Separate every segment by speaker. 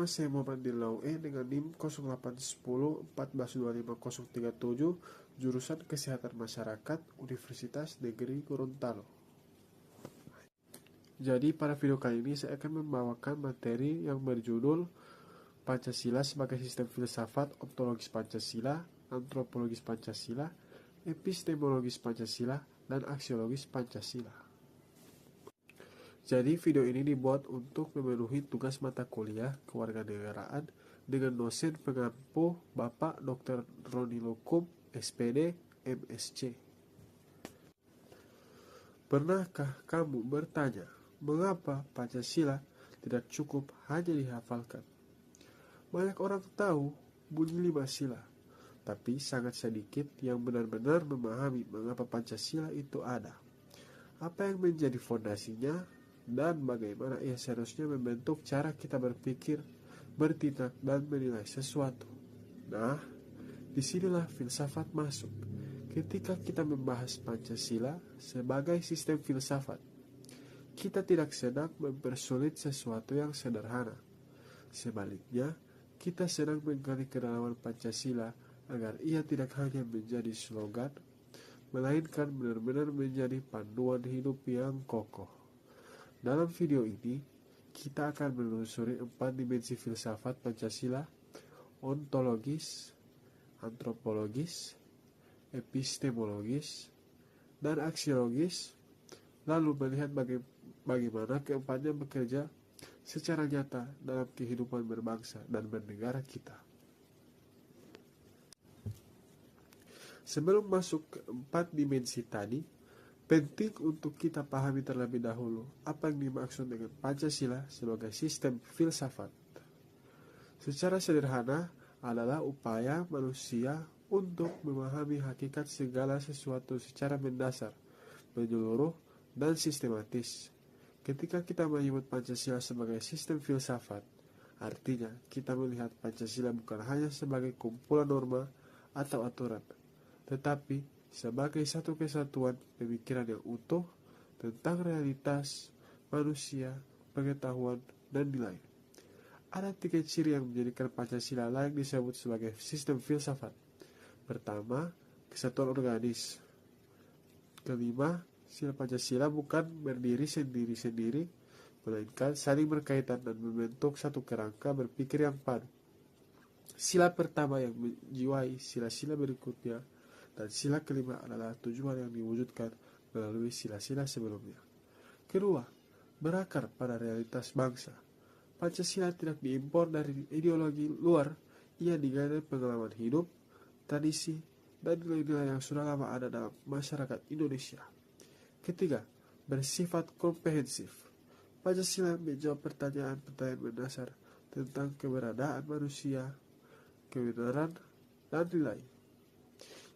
Speaker 1: Nama saya Muhammad Dilau dengan NIM 0810142537, jurusan Kesehatan Masyarakat, Universitas Negeri Gorontalo. Jadi pada video kali ini saya akan membawakan materi yang berjudul Pancasila sebagai sistem filsafat, ontologis Pancasila, antropologis Pancasila, epistemologis Pancasila, dan aksiologis Pancasila. Jadi video ini dibuat untuk memenuhi tugas mata kuliah kewarganegaraan dengan dosen pengampu Bapak Dr. Roni Lukum, SPD, MSc. Pernahkah kamu bertanya, mengapa Pancasila tidak cukup hanya dihafalkan? Banyak orang tahu bunyi 5 sila, tapi sangat sedikit yang benar-benar memahami mengapa Pancasila itu ada. Apa yang menjadi fondasinya, dan bagaimana ia seharusnya membentuk cara kita berpikir, bertindak, dan menilai sesuatu. Nah, disinilah filsafat masuk. Ketika kita membahas Pancasila sebagai sistem filsafat, kita tidak sedang mempersulit sesuatu yang sederhana. Sebaliknya, kita sedang menggali kedalaman Pancasila agar ia tidak hanya menjadi slogan, melainkan benar-benar menjadi panduan hidup yang kokoh. Dalam video ini, kita akan menelusuri 4 dimensi filsafat Pancasila: ontologis, antropologis, epistemologis, dan aksiologis, lalu melihat bagaimana keempatnya bekerja secara nyata dalam kehidupan berbangsa dan bernegara kita. Sebelum masuk ke 4 dimensi tadi, penting untuk kita pahami terlebih dahulu apa yang dimaksud dengan Pancasila sebagai sistem filsafat. Secara sederhana adalah upaya manusia untuk memahami hakikat segala sesuatu secara mendasar, menyeluruh, dan sistematis. Ketika kita menyebut Pancasila sebagai sistem filsafat, artinya kita melihat Pancasila bukan hanya sebagai kumpulan norma atau aturan, tetapi sebagai satu kesatuan pemikiran yang utuh tentang realitas, manusia, pengetahuan, dan nilai. Ada 3 ciri yang menjadikan Pancasila layak disebut sebagai sistem filsafat. Pertama, kesatuan organis. Kelima, sila Pancasila bukan berdiri sendiri-sendiri, melainkan saling berkaitan dan membentuk satu kerangka berpikir yang padu. Sila pertama yang menjiwai sila-sila berikutnya, dan sila kelima adalah tujuan yang diwujudkan melalui sila-sila sebelumnya. Kedua, berakar pada realitas bangsa. Pancasila tidak diimpor dari ideologi luar, ia digali dari pengalaman hidup, tradisi, dan nilai-nilai yang sudah lama ada dalam masyarakat Indonesia. Ketiga, bersifat komprehensif. Pancasila menjawab pertanyaan-pertanyaan mendasar tentang keberadaan manusia, kebenaran, dan nilai.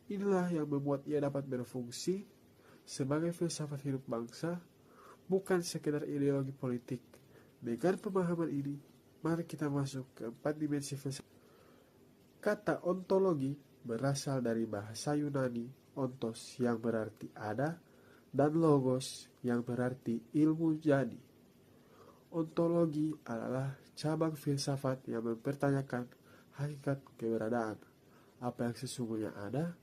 Speaker 1: Inilah yang membuat ia dapat berfungsi sebagai filsafat hidup bangsa, bukan sekedar ideologi politik. Dengan pemahaman ini, mari kita masuk ke 4 dimensi filsafat. Kata ontologi berasal dari bahasa Yunani ontos yang berarti ada, dan logos yang berarti ilmu jadi. Ontologi adalah cabang filsafat yang mempertanyakan hakikat keberadaan, apa yang sesungguhnya ada,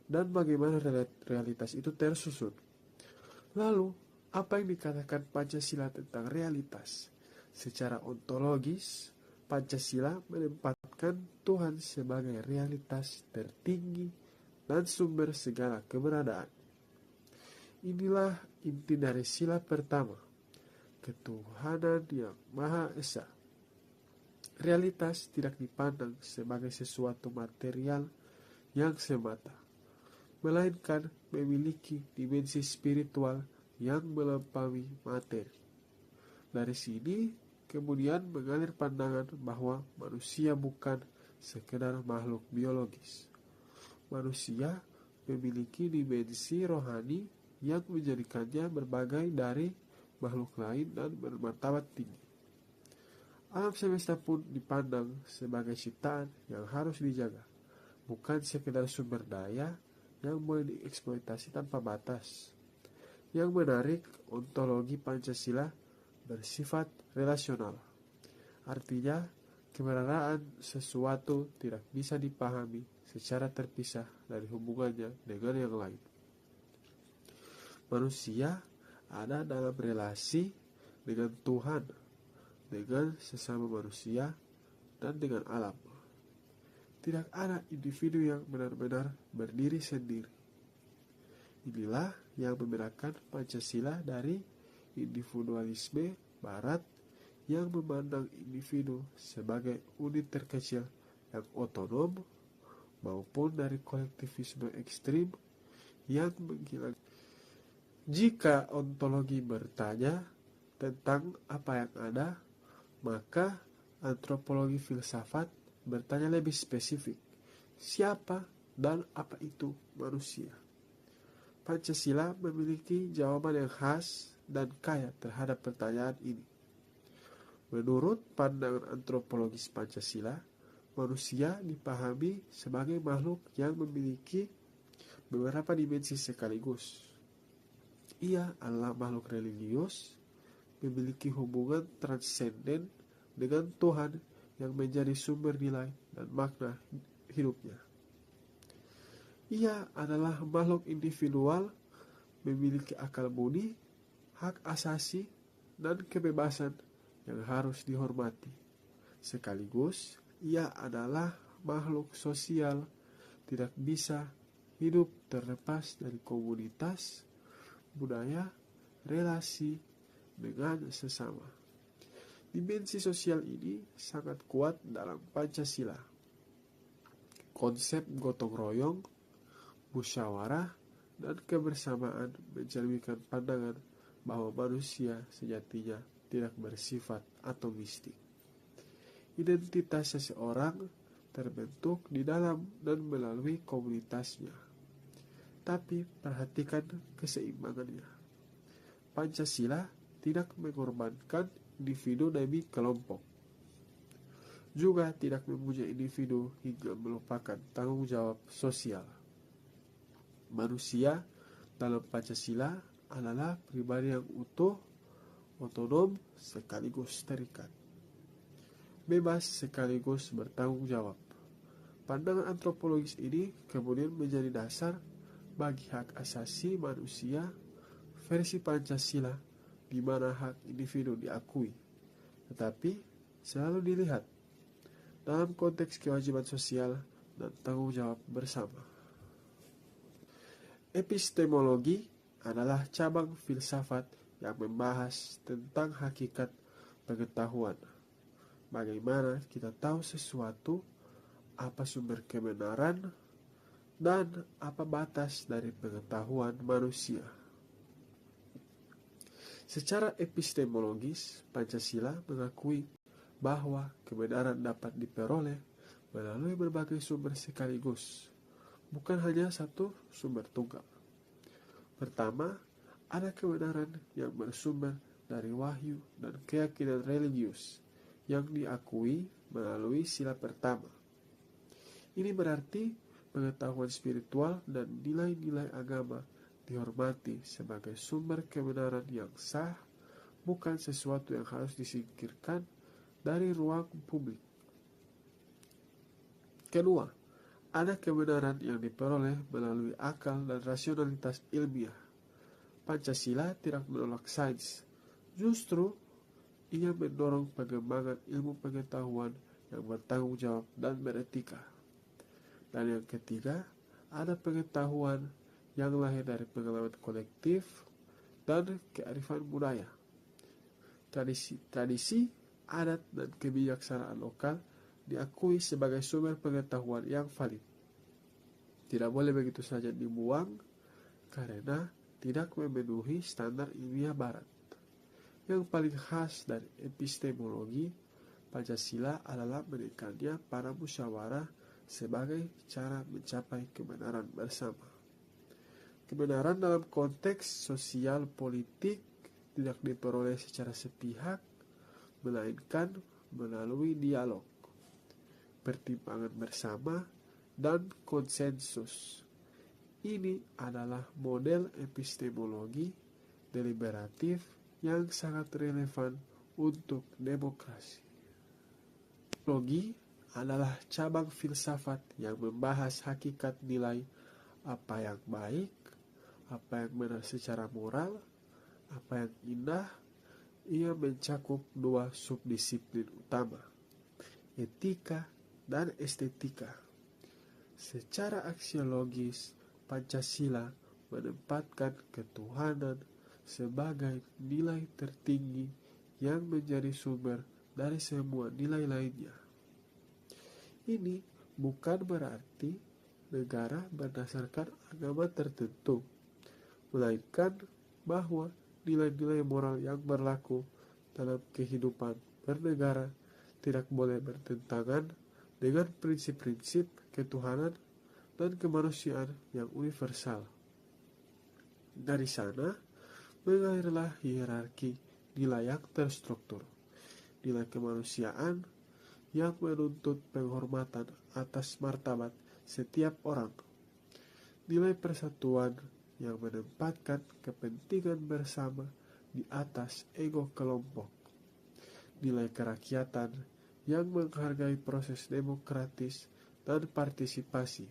Speaker 1: dan bagaimana realitas itu tersusun. Lalu, apa yang dikatakan Pancasila tentang realitas? Secara ontologis, Pancasila menempatkan Tuhan sebagai realitas tertinggi dan sumber segala keberadaan. Inilah inti dari sila pertama, ketuhanan yang Maha Esa. Realitas tidak dipandang sebagai sesuatu material yang semata, melainkan memiliki dimensi spiritual yang melampaui materi. Dari sini kemudian mengalir pandangan bahwa manusia bukan sekedar makhluk biologis. Manusia memiliki dimensi rohani yang menjadikannya berbagai dari makhluk lain dan bermartabat tinggi. Alam semesta pun dipandang sebagai ciptaan yang harus dijaga, bukan sekedar sumber daya yang boleh dieksploitasi tanpa batas. Yang menarik, ontologi Pancasila bersifat relasional. Artinya, Keberadaan sesuatu tidak bisa dipahami secara terpisah dari hubungannya dengan yang lain. Manusia ada dalam relasi dengan Tuhan, dengan sesama manusia, dan dengan alam. Tidak ada individu yang benar-benar berdiri sendiri. Inilah yang membedakan Pancasila dari individualisme Barat yang memandang individu sebagai unit terkecil yang otonom, maupun dari kolektivisme ekstrim yang menghilangkan. Jika ontologi bertanya tentang apa yang ada, maka antropologi filsafat bertanya lebih spesifik, siapa dan apa itu manusia. Pancasila memiliki jawaban yang khas dan kaya terhadap pertanyaan ini. Menurut pandangan antropologis Pancasila, manusia dipahami sebagai makhluk yang memiliki beberapa dimensi sekaligus. Ia adalah makhluk religius, memiliki hubungan transenden dengan Tuhan yang menjadi sumber nilai dan makna hidupnya. Ia adalah makhluk individual, memiliki akal budi, hak asasi, dan kebebasan yang harus dihormati. Sekaligus, ia adalah makhluk sosial, tidak bisa hidup terlepas dari komunitas, budaya, relasi dengan sesama. Dimensi sosial ini sangat kuat dalam Pancasila. Konsep gotong royong, musyawarah, dan kebersamaan mencerminkan pandangan bahwa manusia sejatinya tidak bersifat atomistik. Identitas seseorang terbentuk di dalam dan melalui komunitasnya. Tapi perhatikan keseimbangannya. Pancasila tidak mengorbankan individu demi kelompok. Juga tidak memuja individu hingga melupakan tanggung jawab sosial. Manusia dalam Pancasila adalah pribadi yang utuh, otonom sekaligus terikat, bebas sekaligus bertanggung jawab. Pandangan antropologis ini kemudian menjadi dasar bagi hak asasi manusia versi Pancasila, di mana hak individu diakui, tetapi selalu dilihat dalam konteks kewajiban sosial dan tanggung jawab bersama. Epistemologi adalah cabang filsafat yang membahas tentang hakikat pengetahuan. Bagaimana kita tahu sesuatu, apa sumber kebenaran, dan apa batas dari pengetahuan manusia. Secara epistemologis, Pancasila mengakui bahwa kebenaran dapat diperoleh melalui berbagai sumber sekaligus, bukan hanya satu sumber tunggal. Pertama, ada kebenaran yang bersumber dari wahyu dan keyakinan religius yang diakui melalui sila pertama. Ini berarti pengetahuan spiritual dan nilai-nilai agama dihormati sebagai sumber kebenaran yang sah, bukan sesuatu yang harus disingkirkan dari ruang publik. Kedua, ada kebenaran yang diperoleh melalui akal dan rasionalitas ilmiah. Pancasila tidak menolak sains, justru ia mendorong pengembangan ilmu pengetahuan yang bertanggung jawab dan beretika. Dan yang ketiga, ada pengetahuan yang lahir dari pengalaman kolektif dan kearifan budaya. Tradisi, adat, dan kebijaksanaan lokal diakui sebagai sumber pengetahuan yang valid. Tidak boleh begitu saja dibuang karena tidak memenuhi standar ilmiah Barat. Yang paling khas dari epistemologi Pancasila adalah menekannya pada musyawarah sebagai cara mencapai kebenaran bersama. Kebenaran dalam konteks sosial politik tidak diperoleh secara sepihak, melainkan melalui dialog, pertimbangan bersama, dan konsensus. Ini adalah model epistemologi deliberatif yang sangat relevan untuk demokrasi. Logi adalah cabang filsafat yang membahas hakikat nilai apa yang baik, apa yang benar secara moral, apa yang indah. Ia mencakup dua subdisiplin utama, etika dan estetika. Secara aksiologis, Pancasila menempatkan ketuhanan sebagai nilai tertinggi yang menjadi sumber dari semua nilai lainnya. Ini bukan berarti negara berdasarkan agama tertentu, melainkan bahwa nilai-nilai moral yang berlaku dalam kehidupan bernegara tidak boleh bertentangan dengan prinsip-prinsip ketuhanan dan kemanusiaan yang universal. Dari sana, mengalirlah hierarki nilai yang terstruktur, nilai kemanusiaan yang menuntut penghormatan atas martabat setiap orang, nilai persatuan yang menempatkan kepentingan bersama di atas ego kelompok, nilai kerakyatan yang menghargai proses demokratis dan partisipasi,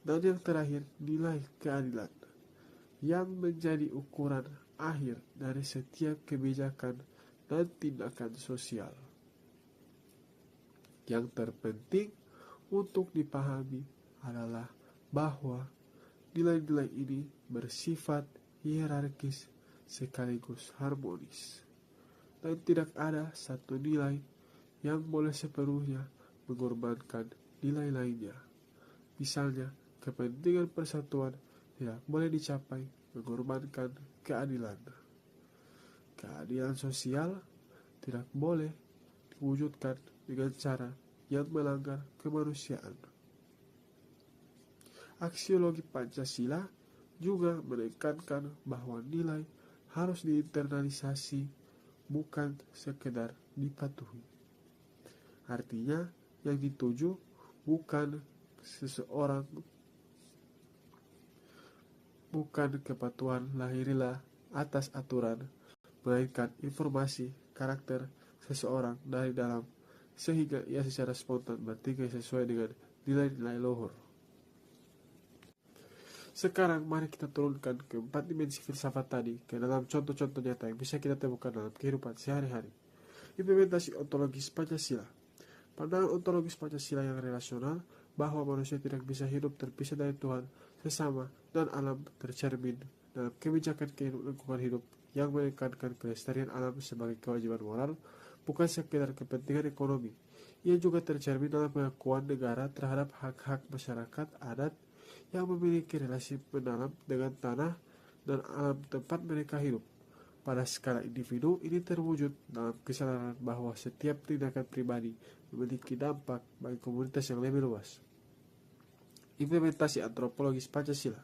Speaker 1: dan yang terakhir nilai keadilan yang menjadi ukuran akhir dari setiap kebijakan dan tindakan sosial. Yang terpenting untuk dipahami adalah bahwa nilai-nilai ini bersifat hierarkis sekaligus harmonis, dan tidak ada satu nilai yang boleh sepenuhnya mengorbankan nilai lainnya. Misalnya, kepentingan persatuan tidak boleh dicapai mengorbankan keadilan. Keadilan sosial tidak boleh diwujudkan dengan cara yang melanggar kemanusiaan. Aksiologi Pancasila juga menekankan bahwa nilai harus diinternalisasi, bukan sekedar dipatuhi. Artinya, yang dituju bukan kepatuhan lahiriah atas aturan, melainkan informasi karakter seseorang dari dalam, sehingga ia secara spontan bertingkah sesuai dengan nilai-nilai luhur. Sekarang mari kita turunkan keempat dimensi filsafat tadi ke dalam contoh-contoh nyata yang bisa kita temukan dalam kehidupan sehari-hari. Implementasi ontologis Pancasila. Pandangan ontologis Pancasila yang relasional bahwa manusia tidak bisa hidup terpisah dari Tuhan, sesama, dan alam tercermin dalam kebijakan lingkungan hidup yang menekankan kelestarian alam sebagai kewajiban moral, bukan sekedar kepentingan ekonomi. Ia juga tercermin dalam pengakuan negara terhadap hak-hak masyarakat adat yang memiliki relasi mendalam dengan tanah dan alam tempat mereka hidup. Pada skala individu, ini terwujud dalam kesadaran bahwa setiap tindakan pribadi memiliki dampak bagi komunitas yang lebih luas. Implementasi antropologis Pancasila.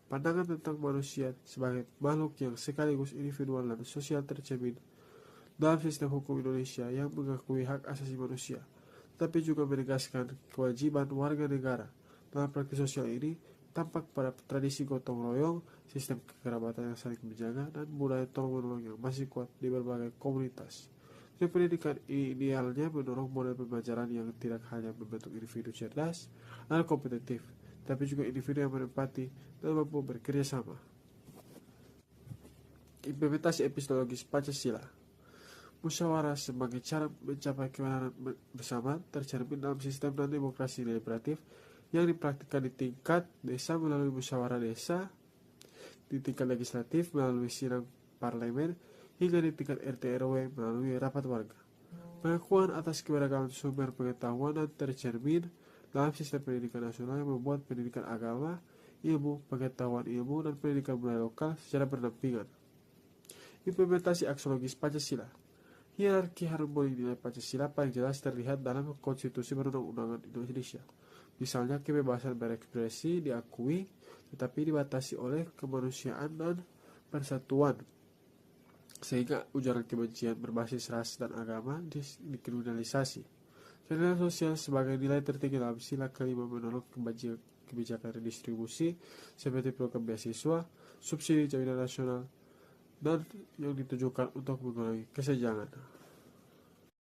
Speaker 1: Pandangan tentang manusia sebagai makhluk yang sekaligus individual dan sosial tercermin dalam sistem hukum Indonesia yang mengakui hak asasi manusia, tapi juga menegaskan kewajiban warga negara. Dalam praktik sosial ini tampak pada tradisi gotong royong, sistem kekerabatan yang saling menjaga, dan budaya tolong-menolong yang masih kuat di berbagai komunitas. Pendidikan idealnya mendorong model pembelajaran yang tidak hanya membentuk individu cerdas dan kompetitif, tapi juga individu yang menempati dan mampu bekerja sama. Implementasi epistemologis Pancasila. Musyawarah sebagai cara mencapai kebenaran bersama tercermin dalam sistem dan demokrasi deliberatif yang dipraktikkan di tingkat desa melalui musyawarah desa, di tingkat legislatif melalui sidang parlemen, hingga di tingkat RT RW melalui rapat warga. Pengakuan atas keberagaman sumber pengetahuan dan tercermin dalam sistem pendidikan nasional yang membuat pendidikan agama, ilmu, pengetahuan ilmu, dan pendidikan budaya lokal secara berdampingan. Implementasi aksiologis Pancasila. Hierarki harmoni nilai Pancasila paling jelas terlihat dalam konstitusi perundang-undangan Indonesia. Misalnya, kebebasan berekspresi diakui, tetapi dibatasi oleh kemanusiaan dan persatuan, sehingga ujaran kebencian berbasis ras dan agama dikriminalisasi. Keadilan sosial sebagai nilai tertinggi dalam sila kelima menolak kebijakan redistribusi seperti program beasiswa, subsidi jaminan nasional, dan yang ditujukan untuk mengurangi kesenjangan.